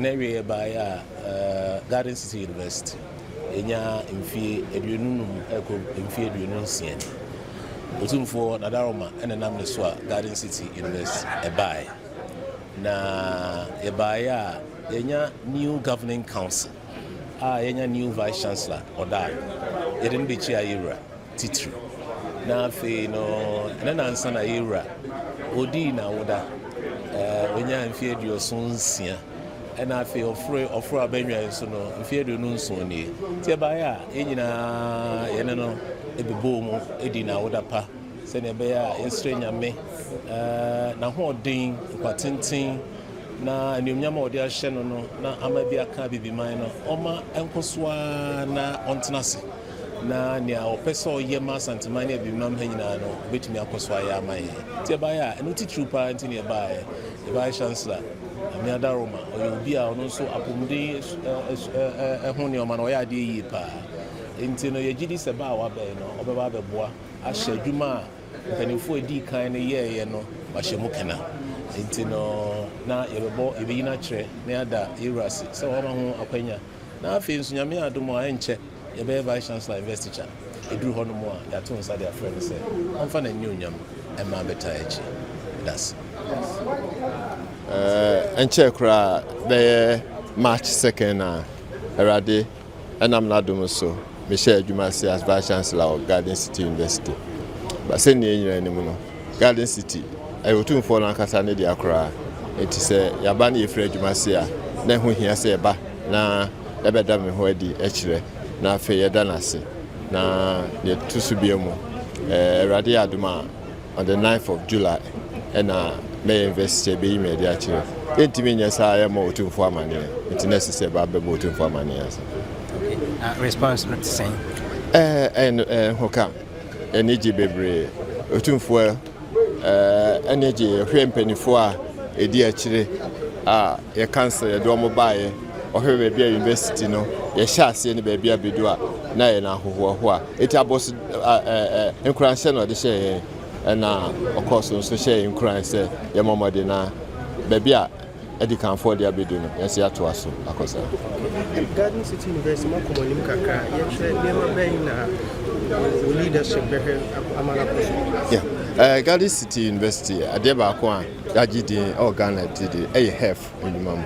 area by Garden City University. Enya mfie eduonum eko mfie eduonum sien. Otumfo nadaroma ene namne so Garden City University ebai. Na ebai a enya new governing council. Enya new vice chancellor oda. Yedin be chia yira titru. Na fe no ene na ansa na yira. Odi na woda. Enya mfie eduosun sia. And I feel free of for a bench, so no, if you do no so near. Tiabaya, Edina, Yenano, Ebibomo, Edina, Odapa, Senebea, and stranger me. Now, what ding, Patinting, na Nuyamo, dear Shannon, na Amabia Kabi be minor, Oma, Uncle Swana, Ontanasi. Na near Opeso Yema Santamania be Mam Henano, which me Akoswaya, my Tiabaya, and Uti Trooper, and nearby, the Vice Chancellor. Adaroma or you be also apumde honey or manoya de pa. Intino Yajidi Saba Wabeno, Obaba Bois, Asha Juma, Penifo D kind of year, no, Mashemukena. Intino na Yabo, Ibina Tre, Neada, Irasi, so Omahu Openya. Now, Fins Yamia Dumo and check, Yabe Vice Chancellor investiture. It drew Honomoa, that turns out their friends say, I'm fun and union and Mambetaji. That's. And check the March 2nd, Erade, and I'm not doing so. Michelle Jumasi as Vice Chancellor of Garden City University. But send you anymore. Garden City, I will tune for Lankasane de Accra. It is a Yabani Fred Jumasia, then who he has a ba, na Ebedam Hoedi, Echere, na Faye Danasi, na the Tusubiamo, Erade Aduma on the 9th of July, and may invest be immediately. Intimate I am more to for money. It's necessary about the voting for money. Response not the same. And Hoka, energy baby, Utum for energy, a penny for a dear chile. A cancer, a domo buy, or her baby university, no, a chassis and baby abidua, Nayana who it was encouraging or the share. And of course, also sharing crime, say, your mama dinner, baby, Eddie can afford their bidding, and see to us. Garden City University, Macomolim Kaka, leadership. Yeah, Garden City University, Adeba Kwan, Yajidi, Organa, a health in the mum.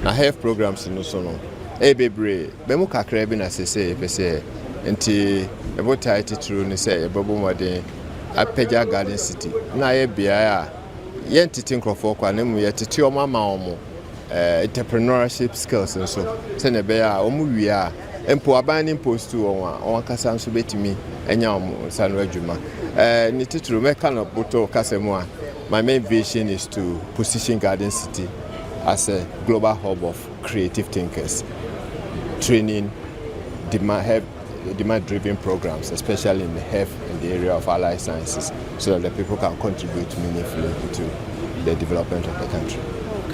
I have programs in the sono. A baby, Bemuka Crabin, as I say, until a vote true, say, a bubble Apeja Garden City. Na ye bia ye ntiti nkrofo kwa na mu ye titi o mama omo entrepreneurship skills nso se ne be a omu wi a empo abaning post to on kasa nso betimi enya omo sanu adwuma ni tituru meka no boto kasemu a my main vision is to position Garden City as a global hub of creative thinkers, training demand-driven programs, especially in the health and the area of allied sciences, so that the people can contribute meaningfully to the development of the country.